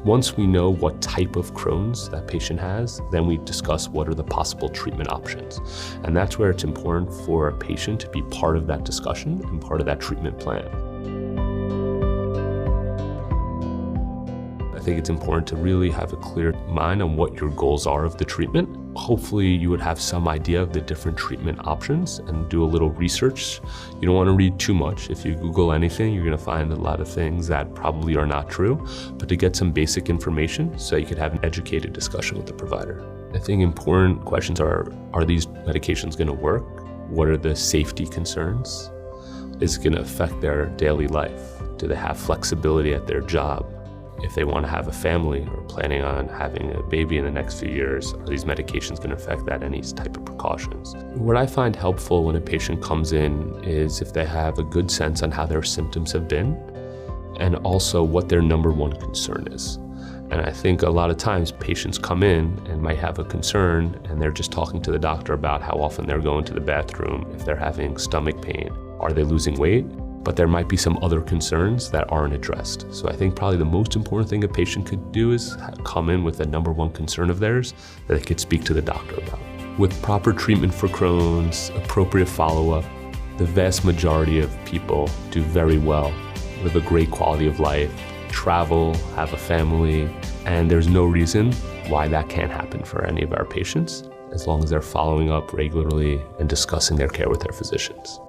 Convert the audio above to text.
Once we know what type of Crohn's that patient has, then we discuss what are the possible treatment options. And that's where it's important for a patient to be part of that discussion and part of that treatment plan. I think it's important to really have a clear mind on what your goals are of the treatment. Hopefully you would have some idea of the different treatment options and do a little research. You don't want to read too much. If you Google anything, you're going to find a lot of things that probably are not true, but to get some basic information so you could have an educated discussion with the provider. I think important questions are these medications going to work? What are the safety concerns? Is it going to affect their daily life? Do they have flexibility at their job? If they want to have a family or planning on having a baby in the next few years, are these medications going to affect that? Any type of precautions? What I find helpful when a patient comes in is if they have a good sense on how their symptoms have been and also what their number one concern is. And I think a lot of times patients come in and might have a concern and they're just talking to the doctor about how often they're going to the bathroom, if they're having stomach pain, are they losing weight? But there might be some other concerns that aren't addressed. So I think probably the most important thing a patient could do is come in with a number one concern of theirs that they could speak to the doctor about. With proper treatment for Crohn's, appropriate follow-up, the vast majority of people do very well, live a great quality of life, travel, have a family, and there's no reason why that can't happen for any of our patients, as long as they're following up regularly and discussing their care with their physicians.